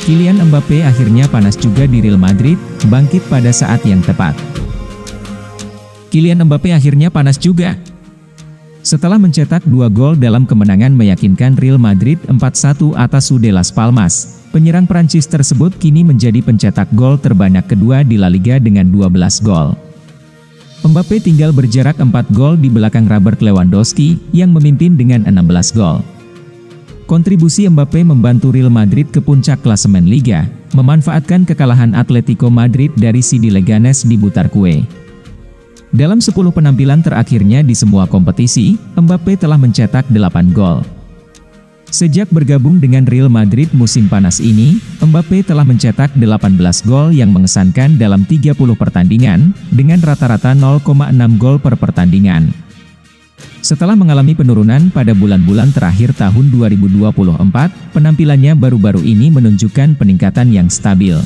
Kylian Mbappe akhirnya panas juga di Real Madrid, bangkit pada saat yang tepat. Kylian Mbappe akhirnya panas juga. Setelah mencetak 2 gol dalam kemenangan meyakinkan Real Madrid 4-1 atas UD Las Palmas, penyerang Prancis tersebut kini menjadi pencetak gol terbanyak kedua di La Liga dengan 12 gol. Mbappe tinggal berjarak 4 gol di belakang Robert Lewandowski yang memimpin dengan 16 gol. Kontribusi Mbappe membantu Real Madrid ke puncak klasemen Liga, memanfaatkan kekalahan Atletico Madrid dari CD Leganes di Butarque. Dalam 10 penampilan terakhirnya di semua kompetisi, Mbappe telah mencetak 8 gol. Sejak bergabung dengan Real Madrid musim panas ini, Mbappe telah mencetak 18 gol yang mengesankan dalam 30 pertandingan, dengan rata-rata 0,6 gol per pertandingan. Setelah mengalami penurunan pada bulan-bulan terakhir tahun 2024, penampilannya baru-baru ini menunjukkan peningkatan yang stabil.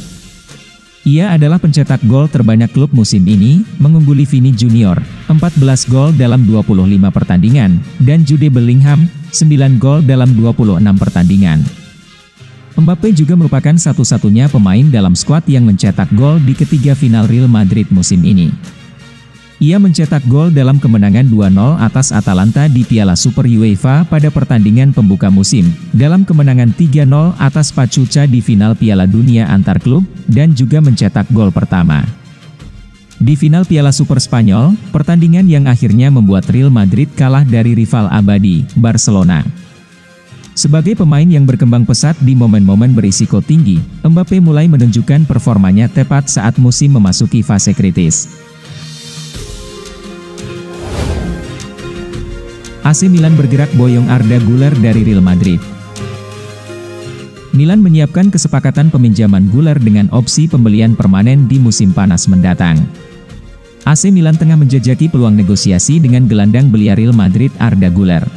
Ia adalah pencetak gol terbanyak klub musim ini, mengungguli Vini Junior, 14 gol dalam 25 pertandingan, dan Jude Bellingham, 9 gol dalam 26 pertandingan. Mbappe juga merupakan satu-satunya pemain dalam skuad yang mencetak gol di ketiga final Real Madrid musim ini. Ia mencetak gol dalam kemenangan 2-0 atas Atalanta di Piala Super UEFA pada pertandingan pembuka musim, dalam kemenangan 3-0 atas Pachuca di final Piala Dunia antar klub, dan juga mencetak gol pertama di final Piala Super Spanyol, pertandingan yang akhirnya membuat Real Madrid kalah dari rival abadi, Barcelona. Sebagai pemain yang berkembang pesat di momen-momen berisiko tinggi, Mbappe mulai menunjukkan performanya tepat saat musim memasuki fase kritis. AC Milan bergerak boyong Arda Güler dari Real Madrid. Milan menyiapkan kesepakatan peminjaman Güler dengan opsi pembelian permanen di musim panas mendatang. AC Milan tengah menjajaki peluang negosiasi dengan gelandang belia Real Madrid Arda Güler.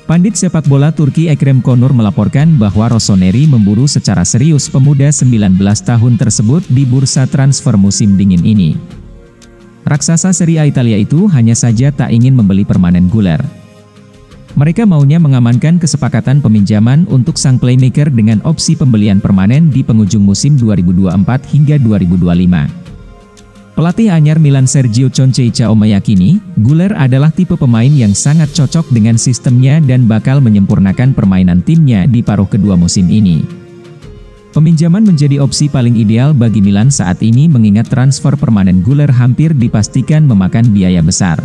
Pandit sepak bola Turki Ekrem Konur melaporkan bahwa Rossoneri memburu secara serius pemuda 19 tahun tersebut di bursa transfer musim dingin ini. Raksasa Serie A Italia itu hanya saja tak ingin membeli permanen Güler. Mereka maunya mengamankan kesepakatan peminjaman untuk sang playmaker dengan opsi pembelian permanen di penghujung musim 2024 hingga 2025. Pelatih anyar Milan Sergio Conceição meyakini, Güler adalah tipe pemain yang sangat cocok dengan sistemnya dan bakal menyempurnakan permainan timnya di paruh kedua musim ini. Peminjaman menjadi opsi paling ideal bagi Milan saat ini mengingat transfer permanen Güler hampir dipastikan memakan biaya besar.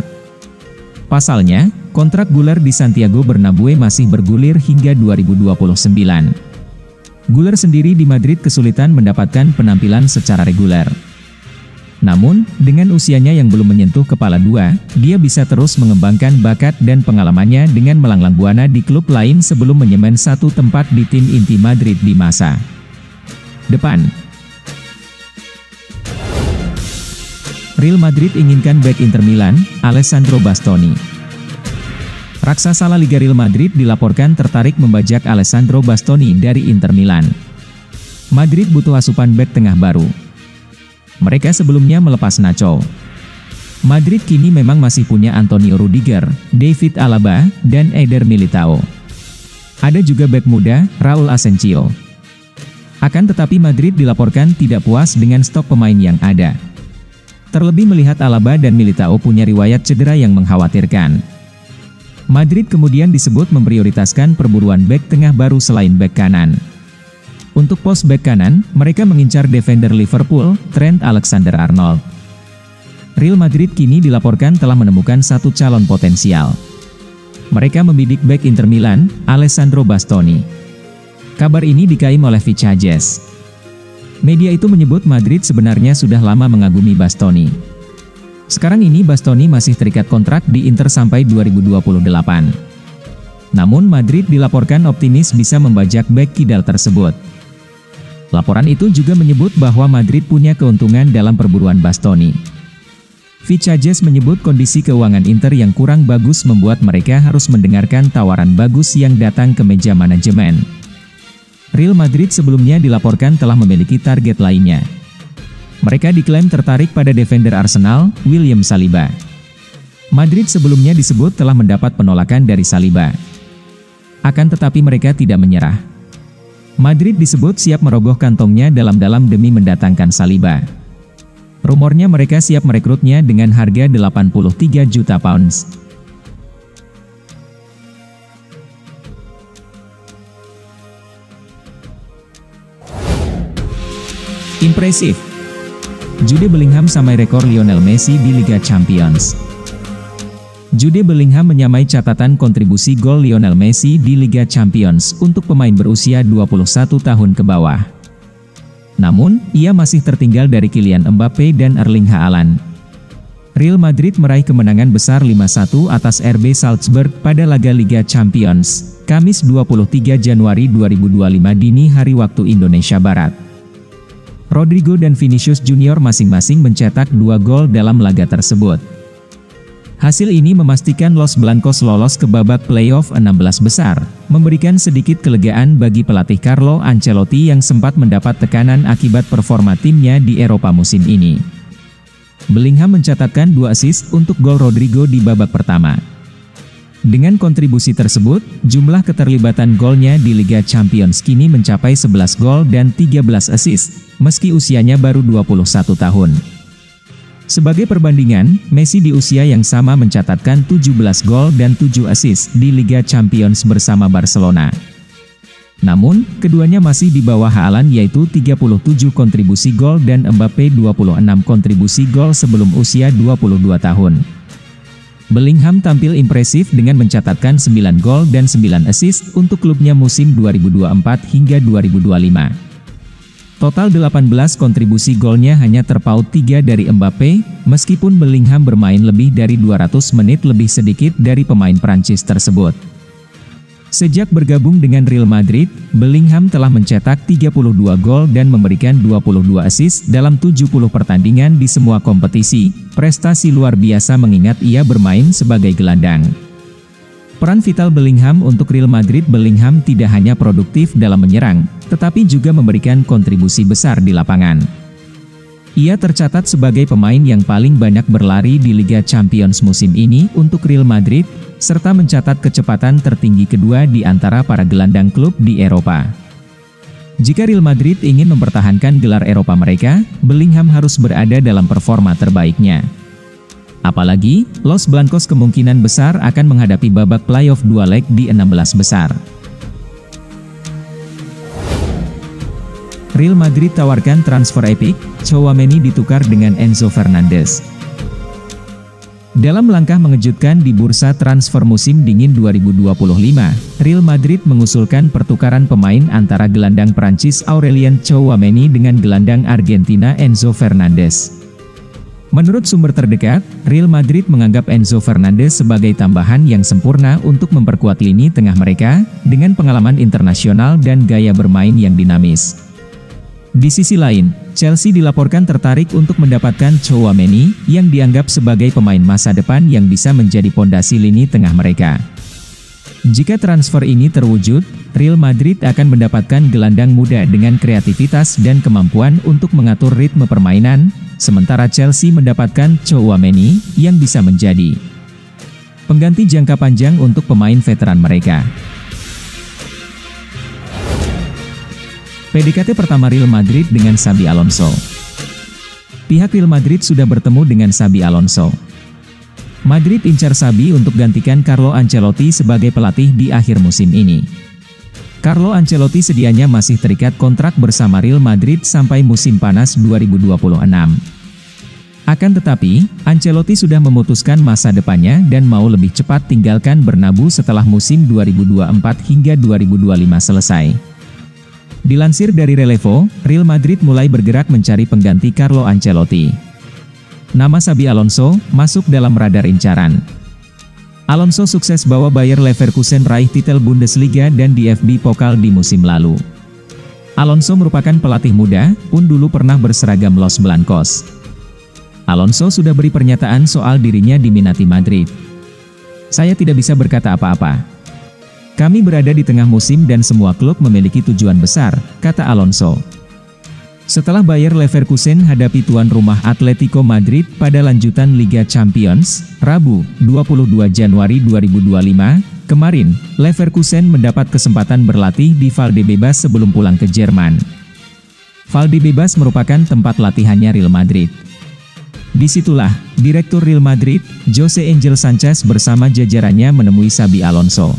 Pasalnya, kontrak Güler di Santiago Bernabeu masih bergulir hingga 2029. Güler sendiri di Madrid kesulitan mendapatkan penampilan secara reguler. Namun, dengan usianya yang belum menyentuh kepala dua, dia bisa terus mengembangkan bakat dan pengalamannya dengan melanglang buana di klub lain sebelum menyemen satu tempat di tim inti Madrid di masa depan. Real Madrid inginkan bek Inter Milan, Alessandro Bastoni. Raksasa La Liga Real Madrid dilaporkan tertarik membajak Alessandro Bastoni dari Inter Milan. Madrid butuh asupan bek tengah baru. Mereka sebelumnya melepas Nacho. Madrid kini memang masih punya Antonio Rudiger, David Alaba, dan Eder Militao. Ada juga bek muda, Raul Asensio. Akan tetapi Madrid dilaporkan tidak puas dengan stok pemain yang ada. Terlebih melihat Alaba dan Militao punya riwayat cedera yang mengkhawatirkan. Madrid kemudian disebut memprioritaskan perburuan bek tengah baru selain bek kanan. Untuk pos bek kanan, mereka mengincar defender Liverpool, Trent Alexander-Arnold. Real Madrid kini dilaporkan telah menemukan satu calon potensial. Mereka membidik bek Inter Milan, Alessandro Bastoni. Kabar ini dikaim oleh Fichajes. Media itu menyebut Madrid sebenarnya sudah lama mengagumi Bastoni. Sekarang ini Bastoni masih terikat kontrak di Inter sampai 2028. Namun Madrid dilaporkan optimis bisa membajak bek kidal tersebut. Laporan itu juga menyebut bahwa Madrid punya keuntungan dalam perburuan Bastoni. Fichajes menyebut kondisi keuangan Inter yang kurang bagus membuat mereka harus mendengarkan tawaran bagus yang datang ke meja manajemen. Real Madrid sebelumnya dilaporkan telah memiliki target lainnya. Mereka diklaim tertarik pada defender Arsenal, William Saliba. Madrid sebelumnya disebut telah mendapat penolakan dari Saliba. Akan tetapi mereka tidak menyerah. Madrid disebut siap merogoh kantongnya dalam-dalam demi mendatangkan Saliba. Rumornya mereka siap merekrutnya dengan harga 83 juta pounds. Impresif. Jude Bellingham samai rekor Lionel Messi di Liga Champions. Jude Bellingham menyamai catatan kontribusi gol Lionel Messi di Liga Champions untuk pemain berusia 21 tahun ke bawah. Namun, ia masih tertinggal dari Kylian Mbappe dan Erling Haaland. Real Madrid meraih kemenangan besar 5-1 atas RB Salzburg pada laga Liga Champions, Kamis 23 Januari 2025 dini hari waktu Indonesia Barat. Rodrigo dan Vinicius Junior masing-masing mencetak 2 gol dalam laga tersebut. Hasil ini memastikan Los Blancos lolos ke babak playoff 16 besar, memberikan sedikit kelegaan bagi pelatih Carlo Ancelotti yang sempat mendapat tekanan akibat performa timnya di Eropa musim ini. Bellingham mencatatkan 2 assist untuk gol Rodrigo di babak pertama. Dengan kontribusi tersebut, jumlah keterlibatan golnya di Liga Champions kini mencapai 11 gol dan 13 assist, meski usianya baru 21 tahun. Sebagai perbandingan, Messi di usia yang sama mencatatkan 17 gol dan 7 assist di Liga Champions bersama Barcelona. Namun, keduanya masih di bawah Haaland yaitu 37 kontribusi gol dan Mbappe 26 kontribusi gol sebelum usia 22 tahun. Bellingham tampil impresif dengan mencatatkan 9 gol dan 9 assist untuk klubnya musim 2024 hingga 2025. Total 18 kontribusi golnya hanya terpaut 3 dari Mbappe, meskipun Bellingham bermain lebih dari 200 menit lebih sedikit dari pemain Prancis tersebut. Sejak bergabung dengan Real Madrid, Bellingham telah mencetak 32 gol dan memberikan 22 assist dalam 70 pertandingan di semua kompetisi, prestasi luar biasa mengingat ia bermain sebagai gelandang. Peran vital Bellingham untuk Real Madrid. Bellingham tidak hanya produktif dalam menyerang, tetapi juga memberikan kontribusi besar di lapangan. Ia tercatat sebagai pemain yang paling banyak berlari di Liga Champions musim ini untuk Real Madrid, serta mencatat kecepatan tertinggi kedua di antara para gelandang klub di Eropa. Jika Real Madrid ingin mempertahankan gelar Eropa mereka, Bellingham harus berada dalam performa terbaiknya. Apalagi, Los Blancos kemungkinan besar akan menghadapi babak playoff 2 leg di 16 besar. Real Madrid tawarkan transfer epik, Tchouaméni ditukar dengan Enzo Fernandez. Dalam langkah mengejutkan di bursa transfer musim dingin 2025, Real Madrid mengusulkan pertukaran pemain antara gelandang Prancis Aurelien Tchouaméni dengan gelandang Argentina Enzo Fernandez. Menurut sumber terdekat, Real Madrid menganggap Enzo Fernandez sebagai tambahan yang sempurna untuk memperkuat lini tengah mereka, dengan pengalaman internasional dan gaya bermain yang dinamis. Di sisi lain, Chelsea dilaporkan tertarik untuk mendapatkan Tchouaméni, yang dianggap sebagai pemain masa depan yang bisa menjadi pondasi lini tengah mereka. Jika transfer ini terwujud, Real Madrid akan mendapatkan gelandang muda dengan kreativitas dan kemampuan untuk mengatur ritme permainan, sementara Chelsea mendapatkan Tchouaméni yang bisa menjadi pengganti jangka panjang untuk pemain veteran mereka. PDKT pertama Real Madrid dengan Xabi Alonso. Pihak Real Madrid sudah bertemu dengan Xabi Alonso. Madrid incar Xabi untuk gantikan Carlo Ancelotti sebagai pelatih di akhir musim ini. Carlo Ancelotti sedianya masih terikat kontrak bersama Real Madrid sampai musim panas 2026. Akan tetapi, Ancelotti sudah memutuskan masa depannya dan mau lebih cepat tinggalkan Bernabeu setelah musim 2024 hingga 2025 selesai. Dilansir dari Relevo, Real Madrid mulai bergerak mencari pengganti Carlo Ancelotti. Nama Xabi Alonso masuk dalam radar incaran. Alonso sukses bawa Bayer Leverkusen raih titel Bundesliga dan DFB Pokal di musim lalu. Alonso merupakan pelatih muda, pun dulu pernah berseragam Los Blancos. Alonso sudah beri pernyataan soal dirinya diminati Madrid. "Saya tidak bisa berkata apa-apa. Kami berada di tengah musim dan semua klub memiliki tujuan besar," kata Alonso. Setelah Bayer Leverkusen hadapi tuan rumah Atletico Madrid pada lanjutan Liga Champions, Rabu, 22 Januari 2025, Kemarin, Leverkusen mendapat kesempatan berlatih di Valdebebas sebelum pulang ke Jerman. Valdebebas merupakan tempat latihannya Real Madrid. Disitulah, Direktur Real Madrid, Jose Angel Sanchez bersama jajarannya menemui Xabi Alonso.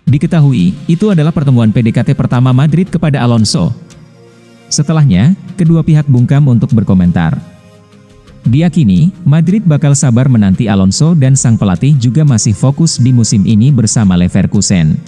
Diketahui, itu adalah pertemuan PDKT pertama Madrid kepada Alonso. Setelahnya, kedua pihak bungkam untuk berkomentar. Diyakini, Madrid bakal sabar menanti Alonso dan sang pelatih juga masih fokus di musim ini bersama Leverkusen.